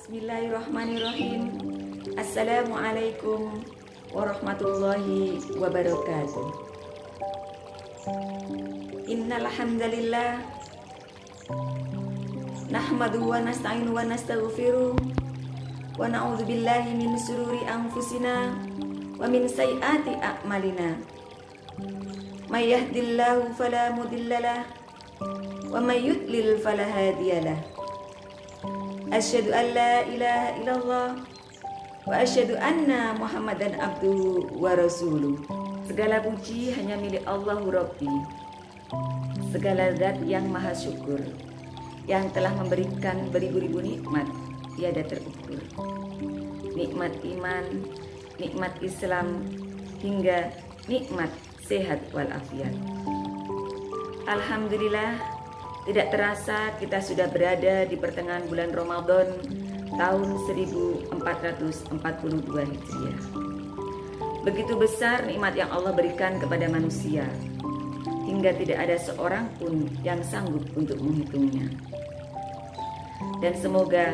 Bismillahirrahmanirrahim. Assalamualaikum warahmatullahi wabarakatuh. Innal hamdalillah nahmadu wa nasta'inu wa nastaghfiruh wa na'udzu billahi min shururi anfusina wa min sayyiati a'malina. May yahdihillahu fala mudhillalah wa may yudlil fala hadiyalah. Asyhadu an la ilaha illallah wa asyhadu anna Muhammadan abduhu wa rasuluh. Segala puji hanya milik Allahu Rabbi, segala zat yang maha syukur, yang telah memberikan beribu-ribu nikmat tiada terukur. Nikmat iman, nikmat Islam, hingga nikmat sehat walafiat. Alhamdulillah, tidak terasa kita sudah berada di pertengahan bulan Ramadan tahun 1442 Hijriah. Begitu besar nikmat yang Allah berikan kepada manusia, hingga tidak ada seorang pun yang sanggup untuk menghitungnya. Dan semoga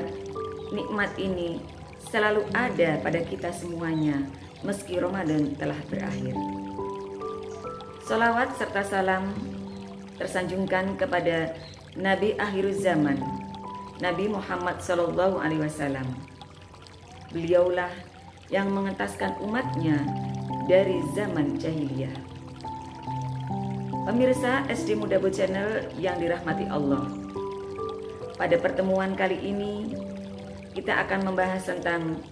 nikmat ini selalu ada pada kita semuanya meski Ramadan telah berakhir. Salawat serta salam tersanjungkan kepada Nabi akhiruz zaman, Nabi Muhammad SAW. Beliaulah yang mengentaskan umatnya dari zaman jahiliyah. Pemirsa SD Mudabo Channel yang dirahmati Allah, pada pertemuan kali ini kita akan membahas tentang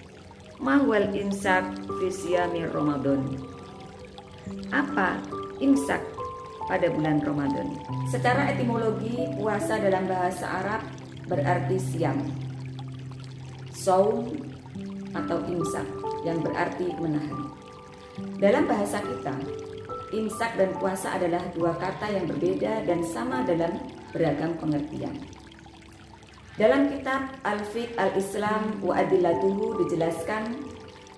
mahwal imsak fi siyami Ramadan. Apa imsak pada bulan Ramadan? Secara etimologi, puasa dalam bahasa Arab berarti siam, saum atau imsak yang berarti menahan. Dalam bahasa kita, imsak dan puasa adalah dua kata yang berbeda dan sama dalam beragam pengertian. Dalam kitab Al-Fiqh Al-Islam wa Adillatuhu dijelaskan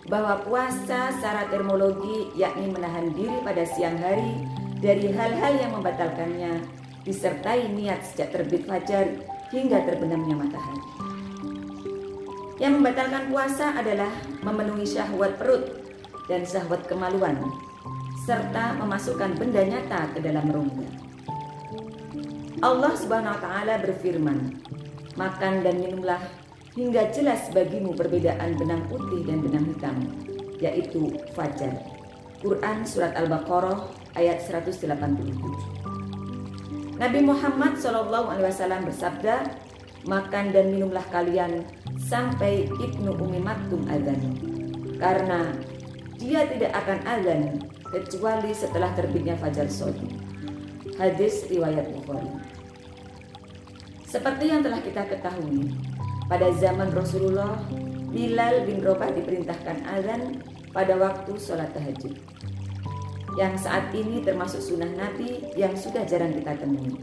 bahwa puasa secara terminologi yakni menahan diri pada siang hari dari hal-hal yang membatalkannya, disertai niat sejak terbit fajar hingga terbenamnya matahari. Yang membatalkan puasa adalah memenuhi syahwat perut dan syahwat kemaluan, serta memasukkan benda nyata ke dalam rongga. Allah Subhanahu wa taala berfirman, "Makan dan minumlah hingga jelas bagimu perbedaan benang putih dan benang hitam, yaitu fajar." Quran Surat Al-Baqarah ayat 187. Nabi Muhammad SAW bersabda, "Makan dan minumlah kalian sampai Ibnu Ummi Maktum azan, karena dia tidak akan azan kecuali setelah terbitnya fajar shadiq." Hadis riwayat Bukhari. Seperti yang telah kita ketahui, pada zaman Rasulullah, Bilal bin Rabah diperintahkan azan pada waktu sholat tahajud, yang saat ini termasuk sunnah Nabi yang sudah jarang kita temui.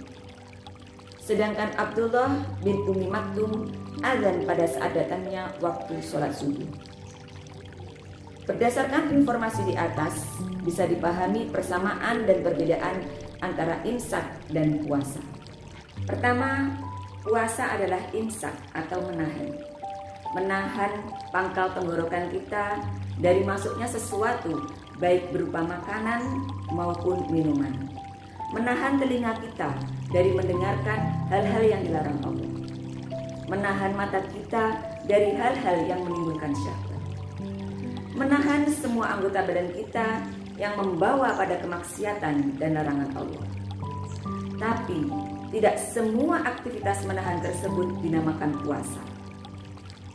Sedangkan Abdullah bin Ummi Maktum azan pada saat datangnya waktu sholat subuh. Berdasarkan informasi di atas, bisa dipahami persamaan dan perbedaan antara imsak dan puasa. Pertama, puasa adalah imsak atau menahan. Menahan pangkal tenggorokan kita dari masuknya sesuatu, baik berupa makanan maupun minuman. Menahan telinga kita dari mendengarkan hal-hal yang dilarang Allah. Menahan mata kita dari hal-hal yang menimbulkan syahwat. Menahan semua anggota badan kita yang membawa pada kemaksiatan dan larangan Allah. Tapi tidak semua aktivitas menahan tersebut dinamakan puasa.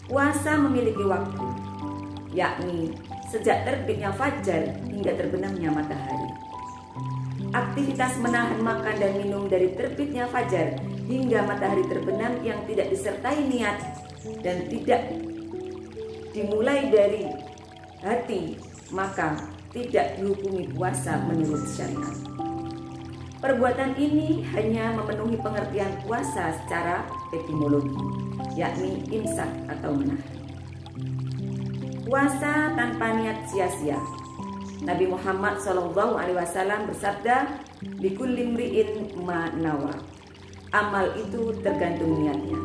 Puasa memiliki waktu, yakni sejak terbitnya fajar hingga terbenamnya matahari. Aktivitas menahan makan dan minum dari terbitnya fajar hingga matahari terbenam yang tidak disertai niat dan tidak dimulai dari hati, maka tidak dihukumi puasa menurut syariat. Perbuatan ini hanya memenuhi pengertian puasa secara etimologi, yakni imsak atau menahan. Puasa tanpa niat sia-sia. Nabi Muhammad SAW bersabda, "Likulli imri'in ma nawa." Amal itu tergantung niatnya.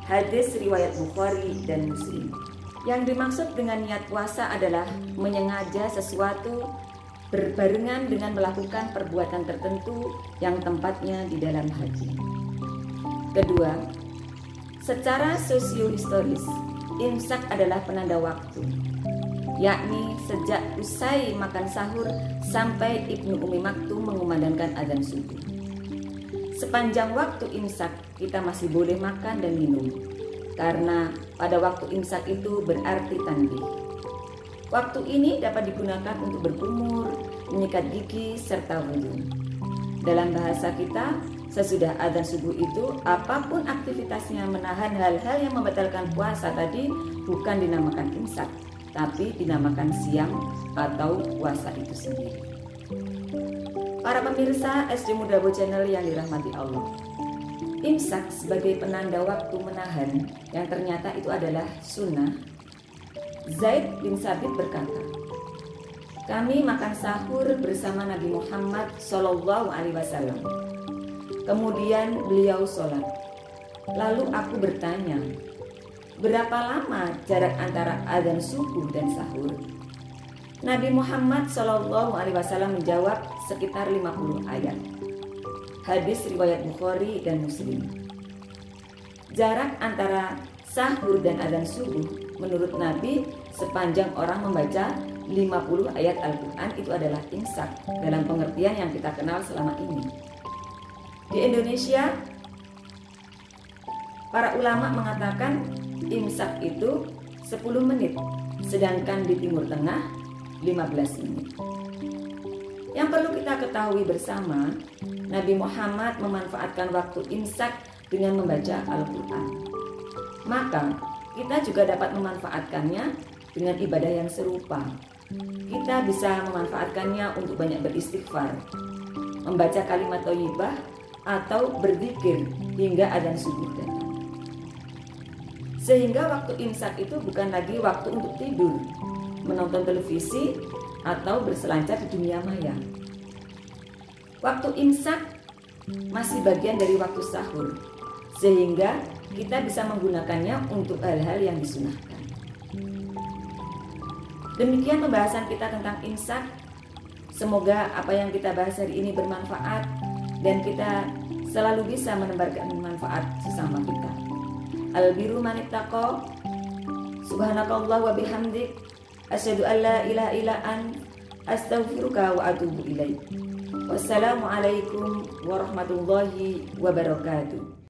Hadis riwayat Bukhari dan Muslim. Yang dimaksud dengan niat puasa adalah menyengaja sesuatu berbarengan dengan melakukan perbuatan tertentu yang tempatnya di dalam hati. Kedua, secara sosiohistoris, imsak adalah penanda waktu, yakni sejak usai makan sahur sampai Ibnu Ummi Maktum mengumandangkan azan subuh. Sepanjang waktu imsak kita masih boleh makan dan minum, karena pada waktu imsak itu berarti tanbih. Waktu ini dapat digunakan untuk berkumur, menyikat gigi, serta wudhu. Dalam bahasa kita, sesudah azan subuh itu, apapun aktivitasnya menahan hal-hal yang membatalkan puasa tadi bukan dinamakan imsak, tapi dinamakan siam atau puasa itu sendiri. Para pemirsa SD Mudabo Channel yang dirahmati Allah, imsak sebagai penanda waktu menahan yang ternyata itu adalah sunnah. Zaid bin Sabit berkata, kami makan sahur bersama Nabi Muhammad SAW. Kemudian beliau sholat. Lalu aku bertanya, berapa lama jarak antara azan subuh dan sahur? Nabi Muhammad SAW menjawab sekitar 50 ayat. Hadis riwayat Bukhari dan Muslim. Jarak antara sahur dan azan subuh menurut Nabi sepanjang orang membaca 50 ayat Al-Quran itu adalah imsak dalam pengertian yang kita kenal selama ini. Di Indonesia, para ulama mengatakan imsak itu 10 menit, sedangkan di Timur Tengah 15 menit. Yang perlu kita ketahui bersama, Nabi Muhammad memanfaatkan waktu imsak dengan membaca Al-Quran. Maka kita juga dapat memanfaatkannya dengan ibadah yang serupa. Kita bisa memanfaatkannya untuk banyak beristighfar, membaca kalimat thayyibah, atau berzikir hingga azan subuh datang. Sehingga waktu imsak itu bukan lagi waktu untuk tidur, menonton televisi, atau berselancar di dunia maya. Waktu imsak masih bagian dari waktu sahur, sehingga kita bisa menggunakannya untuk hal-hal yang disunahkan. Demikian pembahasan kita tentang imsak. Semoga apa yang kita bahas hari ini bermanfaat dan kita selalu bisa menebarkan manfaat sesama kita. Al-birru manittaqo. Subhanakallah wa bihamdik, asyhadu an la ilaha illa anta, astaghfiruka wa atubu ilaik. Wassalamualaikum warahmatullahi wabarakatuh.